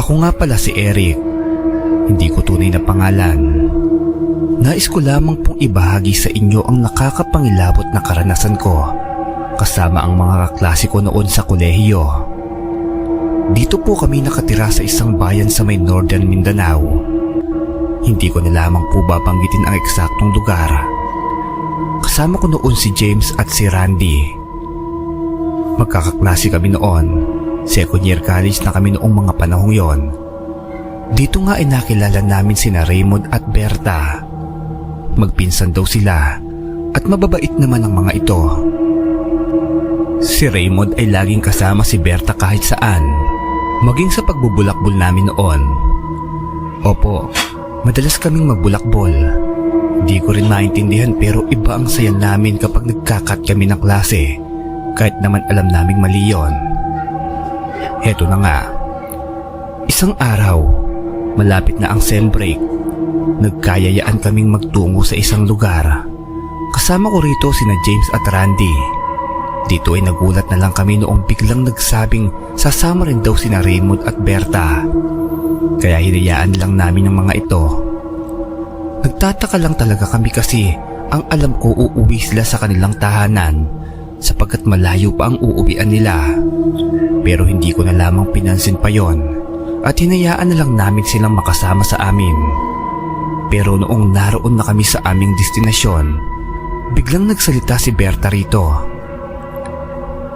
Ako nga pala si Eric. Hindi ko tunay na pangalan. Nais ko lamang pong ibahagi sa inyo ang nakakapangilabot na karanasan ko kasama ang mga kaklase ko noon sa kolehiyo. Dito po kami nakatira sa isang bayan sa may Northern Mindanao. Hindi ko na lamang po babanggitin ang eksaktong lugar. Kasama ko noon si James at si Randy. Magkakaklase kami noon. Second year college na kami noong mga panahong yon. Dito nga ay nakilala namin sina Raymond at Berta. Magpinsan daw sila at mababait naman ang mga ito. Si Raymond ay laging kasama si Berta kahit saan, maging sa pagbubulakbol namin noon. Opo, madalas kaming magbulakbol. Hindi ko rin maintindihan pero iba ang saya namin kapag nagkakat kami ng klase, kahit naman alam naming mali yon. Heto na nga. Isang araw, malapit na ang sem break, nagkayayaan kaming magtungo sa isang lugar. Kasama ko rito sina James at Randy. Dito ay nagulat na lang kami noong biglang nagsabing sasama rin daw sina Raymond at Berta. Kaya hinayaan lang namin ang mga ito. Nagtataka lang talaga kami kasi ang alam ko uuwi sila sa kanilang tahanan sapagkat malayo pa ang uuwian nila. Pero hindi ko na lamang pinansin pa yon at hinayaan na lang namin silang makasama sa amin. Pero noong naroon na kami sa aming destinasyon, biglang nagsalita si Berta rito.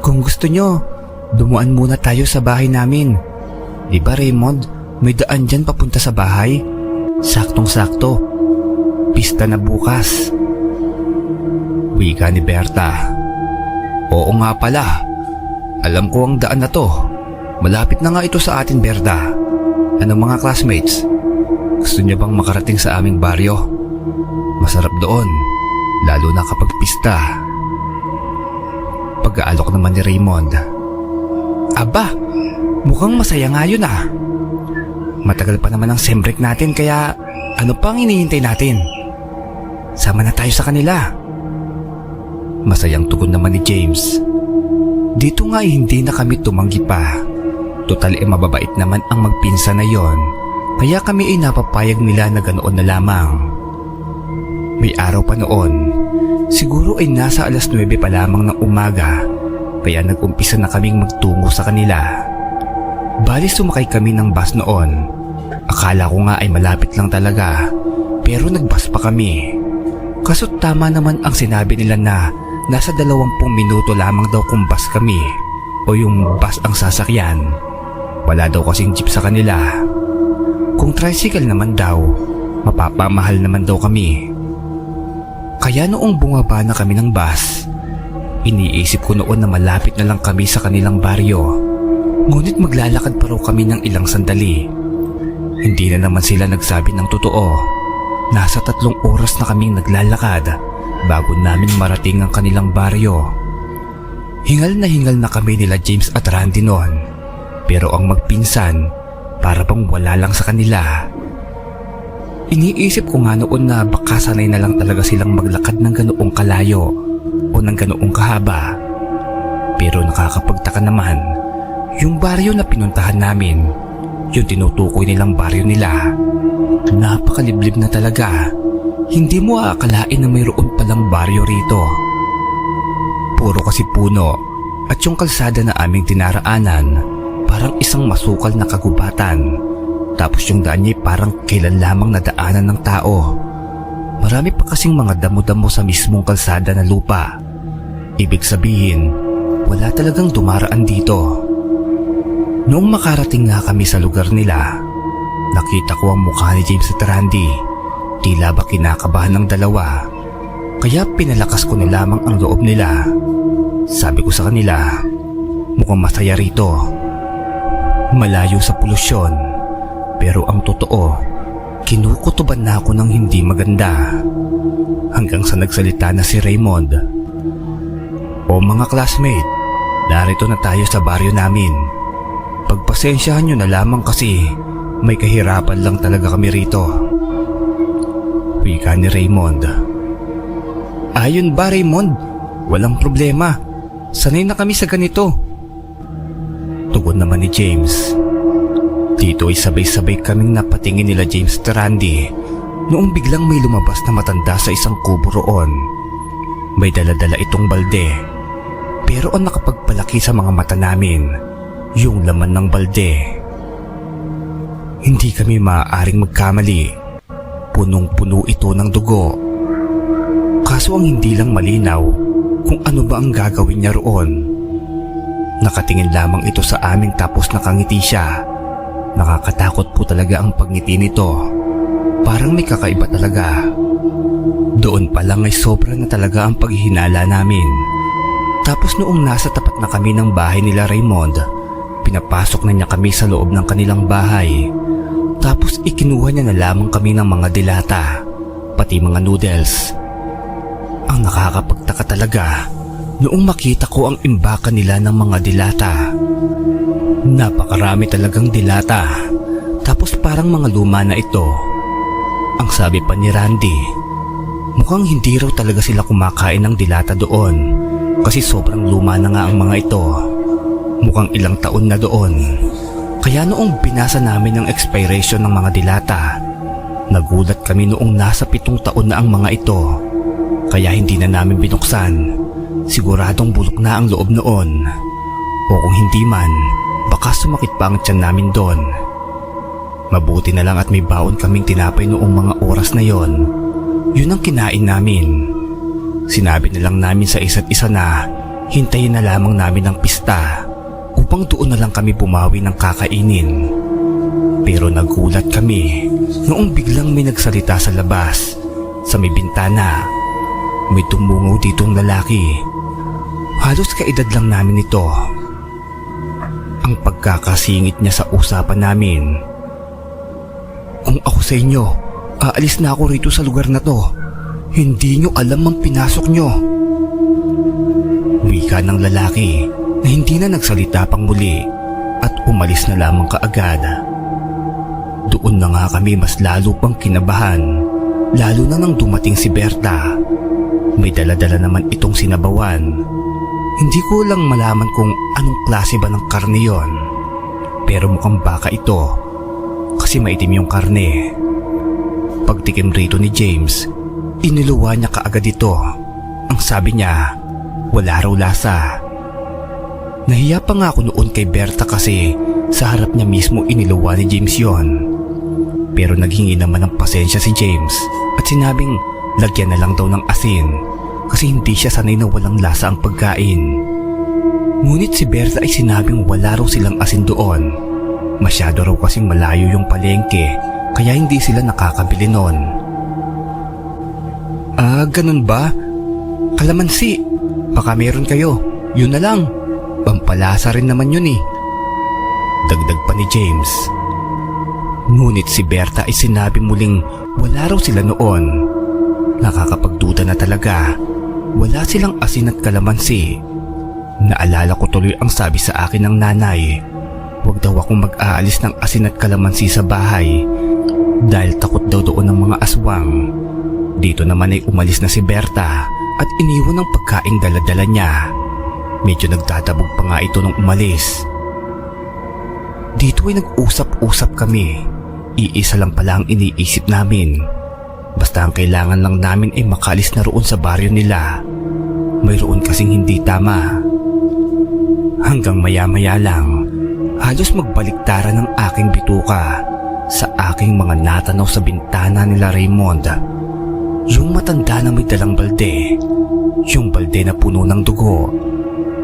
Kung gusto nyo, dumuan muna tayo sa bahay namin. Di ba Raymond, may daan dyan papunta sa bahay? Saktong-sakto, pista na bukas. Wika ni Berta. Oo nga pala, alam ko ang daan na to. Malapit na nga ito sa atin, Berta. Anong mga classmates? Gusto niyo bang makarating sa aming baryo? Masarap doon, lalo na kapag pista. Pag-aalok naman ni Raymond. Aba, mukhang masaya nga yun ah. Matagal pa naman ang sem break natin kaya ano pang hinihintay natin? Sama na tayo sa kanila. Masayang tugon naman ni James. Dito nga ay hindi na kami tumanggi pa. Total ay mababait naman ang magpinsan na yon, kaya kami ay napapayag nila na ganoon na lamang. May araw pa noon, siguro ay nasa alas 9 pa lamang ng umaga, kaya nag-umpisa na kaming magtungo sa kanila. Bali sumakay kami ng bus noon. Akala ko nga ay malapit lang talaga, pero nag-bus pa kami. Kaso tama naman ang sinabi nila na nasa 20 minuto lamang daw kung bus kami o yung bus ang sasakyan. Wala daw kasing jeep sa kanila. Kung tricycle naman daw, mapapamahal naman daw kami. Kaya noong bumaba na kami ng bus, iniisip ko noon na malapit na lang kami sa kanilang baryo. Ngunit maglalakad pa raw kami ng ilang sandali. Hindi na naman sila nagsabi ng totoo. Nasa 3 oras na kaming naglalakad bago namin marating ang kanilang baryo. Hingal na kami nila James at Randy noon. Pero ang magpinsan, para bang wala lang sa kanila. Iniisip ko nga noon na baka sanay na lang talaga silang maglakad ng ganoong kalayo o ng ganoong kahaba. Pero nakakapagtaka naman, yung baryo na pinuntahan namin, yung tinutukoy nilang baryo nila, napakaliblib na talaga. Hindi mo aakalain na mayroon palang baryo rito. Puro kasi puno at yung kalsada na aming dinaraanan, parang isang masukal na kagubatan. Tapos yung daan niya parang kailan lamang nadaanan ng tao. Marami pa kasing mga damo-damo sa mismong kalsada na lupa. Ibig sabihin, wala talagang dumaraan dito. Noong makarating nga kami sa lugar nila, nakita ko ang mukha ni James at Randy. Tila ba kinakabahan ng dalawa. Kaya pinalakas ko na lamang ang loob nila. Sabi ko sa kanila, mukhang masaya rito. Malayo sa polusyon, pero ang totoo, kinukutuban na ako ng hindi maganda. Hanggang sa nagsalita na si Raymond. O mga classmate, narito na tayo sa baryo namin. Pagpasensyahan nyo na lamang kasi may kahirapan lang talaga kami rito. Wika ni Raymond. Ayon ba Raymond? Walang problema. Sanay na kami sa ganito. Tugon naman ni James. Dito ay sabay-sabay kaming napatingin nila James at Randy noong biglang may lumabas na matanda sa isang kubo roon. May dala-dala itong balde, pero ang nakapagpalaki sa mga mata namin, yung laman ng balde. Hindi kami maaaring magkamali. Punong-puno ito ng dugo. Kaso ang hindi lang malinaw kung ano ba ang gagawin niya roon. Nakatingin lamang ito sa amin tapos nakangiti siya. Nakakatakot po talaga ang pagngiti nito. Parang may kakaiba talaga. Doon pa lang ay sobra na talaga ang paghihinala namin. Tapos noong nasa tapat na kami ng bahay nila Raymond, pinapasok na niya kami sa loob ng kanilang bahay. Tapos ikinuha niya na lamang kami ng mga dilata, pati mga noodles. Ang nakakapagtaka talaga noong makita ko ang imbakan nila ng mga dilata. Napakarami talagang dilata, tapos parang mga luma na ito. Ang sabi pa ni Randy, mukhang hindi raw talaga sila kumakain ng dilata doon kasi sobrang luma na nga ang mga ito. Mukhang ilang taon na doon. Kaya noong binasa namin ang expiration ng mga dilata, nagulat kami noong nasa 7 taon na ang mga ito. Kaya hindi na namin binuksan. Siguradong bulok na ang loob noon. O kung hindi man, baka sumakit pa ang tiyan namin doon. Mabuti na lang at may baon kaming tinapay noong mga oras na yon. Yun ang kinain namin. Sinabi na lang namin sa isa't isa na hintayin na lamang namin ang pista upang doon na lang kami bumawi ng kakainin. Pero nagulat kami noong biglang may nagsalita sa labas, sa may bintana. May tumungaw ditong lalaki. Halos kaedad lang namin ito. Ang pagkakasingit niya sa usapan namin. Kung ako sa inyo, aalis na ako rito sa lugar na to. Hindi nyo alam ang pinasok nyo. Wika ng lalaki na hindi na nagsalita pang muli at umalis na lamang kaagad. Doon na nga kami mas lalo pang kinabahan, lalo na nang dumating si Berta. May dala-dala naman itong sinabawan. Hindi ko lang malaman kung anong klase ba ng karne yon. Pero mukhang baka ito kasi maitim yung karne. Pagtikim rito ni James, iniluwa niya kaagad ito. Ang sabi niya, wala raw lasa. Nahiya pa nga ako noon kay Berta kasi sa harap niya mismo iniluwa ni James yon. Pero naghingi naman ng pasensya si James at sinabing lagyan na lang daw ng asin kasi hindi siya sanay na walang lasa ang pagkain. Ngunit si Berta ay sinabing wala raw silang asin doon. Masyado raw kasing malayo yung palengke kaya hindi sila nakakabili noon. Ganun ba? Kalamansi, baka meron kayo. Yun na lang. Pampalasa rin naman yun eh. Dagdag pa ni James. Ngunit si Berta ay sinabi muling wala raw sila noon. Nakakapagduda na talaga. Wala silang asin at kalamansi. Naalala ko tuloy ang sabi sa akin ng nanay. Huwag daw akong mag-aalis ng asin at kalamansi sa bahay dahil takot daw doon ng mga aswang. Dito naman ay umalis na si Berta at iniwan ang pagkaing dala-dala niya. Medyo nagtatabog pa nga ito nung umalis. Dito ay nag-usap-usap kami. Iisa lang pala ang iniisip namin. Basta ang kailangan lang namin ay makalis na roon sa baryo nila. Mayroon kasing hindi tama. Hanggang maya-maya lang, halos magbaliktaran ng aking bituka sa aking mga natanaw sa bintana nila Raymond. Yung matanda na may dalang balde, yung balde na puno ng dugo.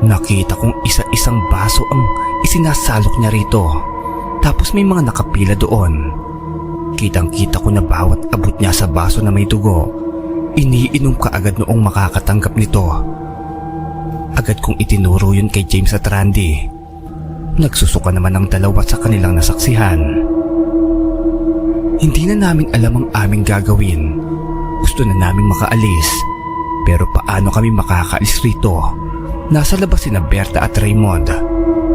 Nakita kong isa-isang baso ang isinasalok niya rito. Tapos may mga nakapila doon. Kitang-kita ko na bawat abot niya sa baso na may dugo, iniinom ka agad noong makakatanggap nito. Agad kong itinuro yun kay James at Randy. Nagsusuka naman ang dalawa sa kanilang nasaksihan. Hindi na namin alam ang aming gagawin. Gusto na naming makaalis. Pero paano kami makakaalis rito? Nasa labas sina Berta at Raymond.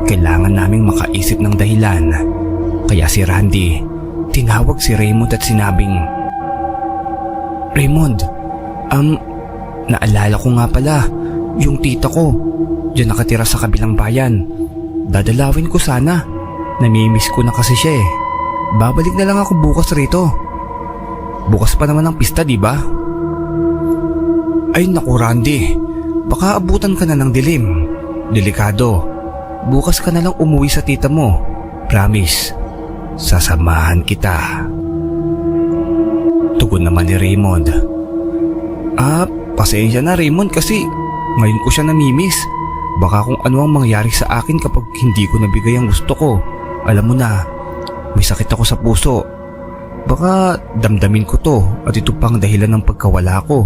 Kailangan naming makaisip ng dahilan. Kaya si Randy, tinawag si Raymond at sinabing, Raymond, naalala ko nga pala, yung tita ko, diyan nakatira sa kabilang bayan. Dadalawin ko sana, namimiss ko na kasi siya eh. babalik na lang ako bukas rito. Bukas pa naman ang pista, di ba? Ay naku Randy, baka abutan ka na ng dilim. Delikado. Bukas ka na lang umuwi sa tita mo. Promise, sasamahan kita. Tugon naman ni Raymond. Pasensya na Raymond kasi ngayon ko siya namimiss. Baka kung ano ang mangyari sa akin kapag hindi ko nabigay ang gusto ko. Alam mo na, may sakit ako sa puso. Baka damdamin ko to at ito pang dahilan ng pagkawala ko.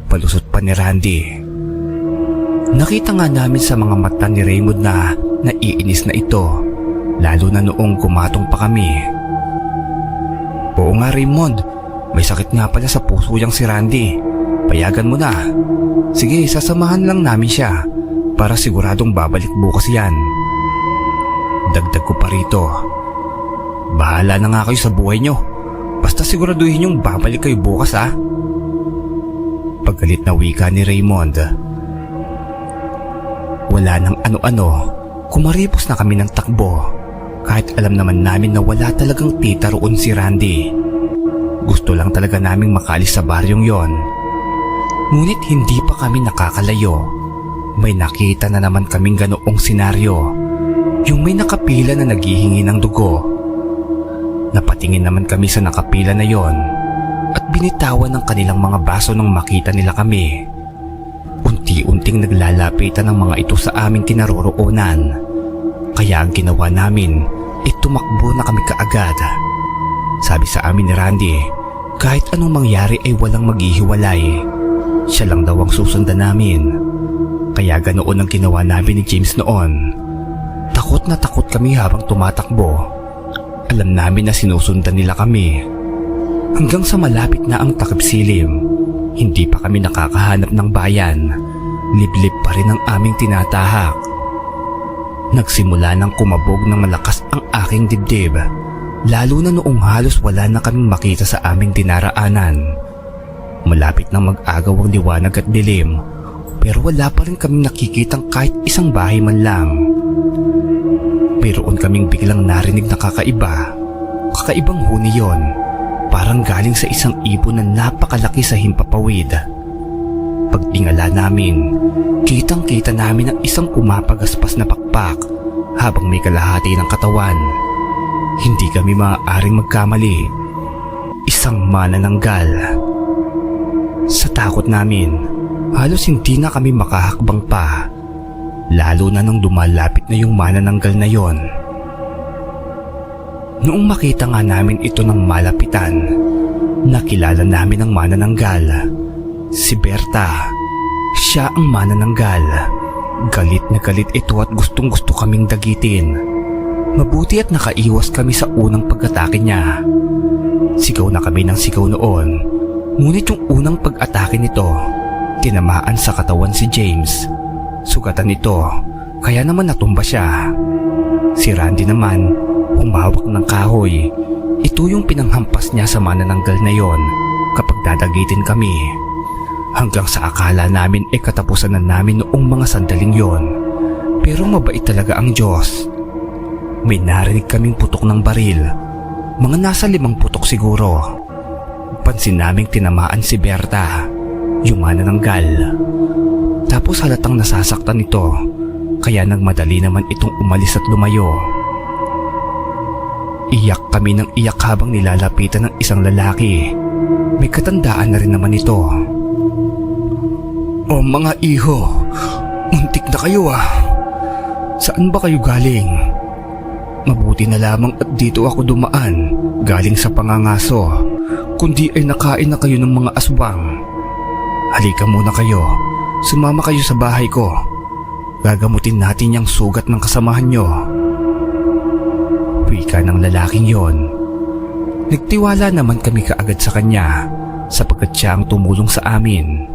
Palusot pa ni Randy. Nakita nga namin sa mga mata ni Raymond na naiinis na ito, lalo na noong kumatong pa kami. Oo nga Raymond, may sakit nga pala sa puso yang si Randy. Payagan mo na. Sige, sasamahan lang namin siya para siguradong babalik bukas yan. Dagdag ko pa rito. Bahala na nga kayo sa buhay nyo. Basta siguraduhin yung babalik kayo bukas ha. Paggalit na wika ni Raymond. Wala nang ano-ano, kumaripos na kami ng takbo. Kahit alam naman namin na wala talagang tita roon si Randy. Gusto lang talaga naming makaalis sa baryong yon. Ngunit hindi pa kami nakakalayo. May nakita na naman kaming ganoong senaryo. Yung may nakapila na naghihingi ng dugo. Napatingin naman kami sa nakapila na yon at binitawan ng kanilang mga baso nang makita nila kami. Unti-unting naglalapitan ng mga ito sa aming kinaroroonan. Kaya ang ginawa namin ay tumakbo na kami kaagad. Sabi sa amin ni Randy, kahit anong mangyari ay walang maghihiwalay. Siya lang daw ang susundan namin. Kaya ganoon ang ginawa namin ni James noon. Takot na takot kami habang tumatakbo. Alam namin na sinusundan nila kami. Hanggang sa malapit na ang takip-silim, hindi pa kami nakakahanap ng bayan. Liblib pa rin ang aming tinatahak. Nagsimula nang kumabog ng malakas ang aking dibdib, lalo na noong halos wala na kaming makita sa aming dinaraanan. Malapit nang mag-agaw ang liwanag at dilim, pero wala pa rin kaming nakikitang kahit isang bahay man lang. Mayroon kaming biglang narinig na kakaiba. Kakaibang huni yon, parang galing sa isang ibon na napakalaki sa himpapawid. Pagtingala namin, kitang-kita namin ang isang kumapagaspas na pakpak habang may kalahati ng katawan. Hindi kami maaaring magkamali. Isang manananggal. Sa takot namin, halos hindi na kami makahakbang pa, lalo na nung dumalapit na yung manananggal na yon. Noong makita nga namin ito ng malapitan, nakilala namin ang manananggal. Si Berta. Siya ang manananggal. Galit na galit ito at gustong gusto kaming dagitin. Mabuti at nakaiwas kami sa unang pag-atake niya. Sigaw na kami ng sigaw noon. Ngunit yung unang pag-atake nito, tinamaan sa katawan si James. Sugatan ito, kaya naman natumba siya. Si Randy naman, humawak ng kahoy. Ito yung pinanghampas niya sa manananggal na yon kapag dadagitin kami. Hanggang sa akala namin ay katapusan na namin noong mga sandaling yon. Pero mabait talaga ang Diyos. May narinig kaming putok ng baril. Mga nasa 5 putok siguro. Pansin naming tinamaan si Berta, yung manananggal. Tapos halatang nasasaktan ito, kaya nagmadali naman itong umalis at lumayo. Iyak kami ng iyak habang nilalapitan ng isang lalaki. May katandaan na rin naman ito. O mga iho, muntik na kayo ah. Saan ba kayo galing? Mabuti na lamang at dito ako dumaan, galing sa pangangaso. Kundi ay nakain na kayo ng mga aswang. Halika muna kayo, sumama kayo sa bahay ko. Gagamutin natin yung sugat ng kasamahan nyo. Wika ng lalaking yon. Nagtiwala naman kami kaagad sa kanya sapagkat siya ang tumulong sa amin.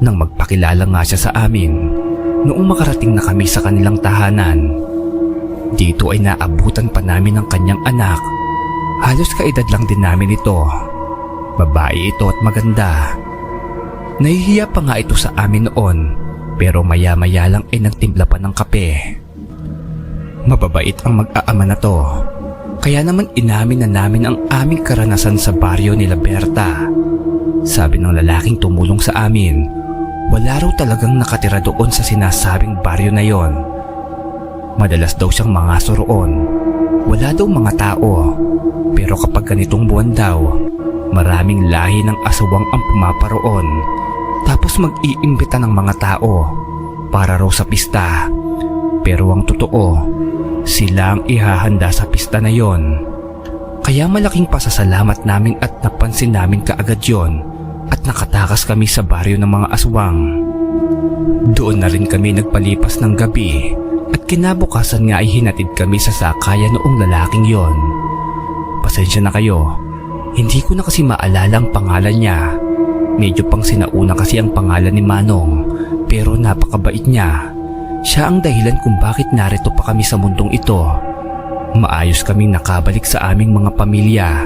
Nang magpakilala nga siya sa amin, noong makarating na kami sa kanilang tahanan, dito ay naabutan pa namin ang kanyang anak. Halos kaedad lang din namin ito. Babae ito at maganda. Nahihiya pa nga ito sa amin noon, pero maya-maya lang ay nagtimpla pa ng kape. Mababait ang mag-aama na to, Kaya naman inamin na namin ang aming karanasan sa baryo nila Berta. Sabi ng lalaking tumulong sa amin, wala raw talagang nakatira doon sa sinasabing baryo na yon. Madalas daw siyang mangaso roon. Wala daw mga tao. Pero kapag ganitong buwan daw, maraming lahi ng aswang ang pumaparoon. Tapos mag-iimbita ng mga tao para raw sa pista. Pero ang totoo, sila ang ihahanda sa pista na yon. Kaya malaking pasasalamat namin at napansin namin kaagad yon at nakatakas kami sa baryo ng mga aswang. Doon na rin kami nagpalipas ng gabi at kinabukasan nga ay hinatid kami sa sakayan noong lalaking yon. Pasensya na kayo, hindi ko na kasi maalala ang pangalan niya. Medyo pang sinauna kasi ang pangalan ni Manong, pero napakabait niya. Siya ang dahilan kung bakit narito pa kami sa mundong ito. Maayos kaming nakabalik sa aming mga pamilya.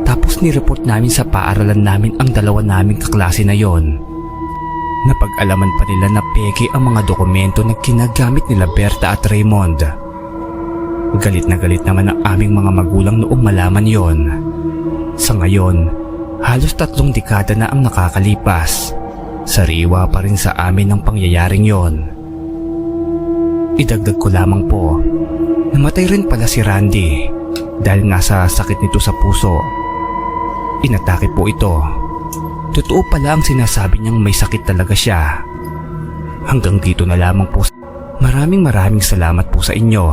Tapos nireport namin sa paaralan namin ang dalawa naming kaklase na yon. Napag-alaman pa nila na peke ang mga dokumento na ginagamit nila Berta at Raymond. Galit na galit naman ang aming mga magulang noong malaman yon. Sa ngayon, halos 3 dekada na ang nakakalipas. Sariwa pa rin sa amin ang pangyayaring yon. Idagdag ko lamang po, namatay rin pala si Randy dahil nga sa sakit nito sa puso. Inatake po ito. Totoo pala ang sinasabi niyang may sakit talaga siya. Hanggang dito na lamang po. Maraming salamat po sa inyo.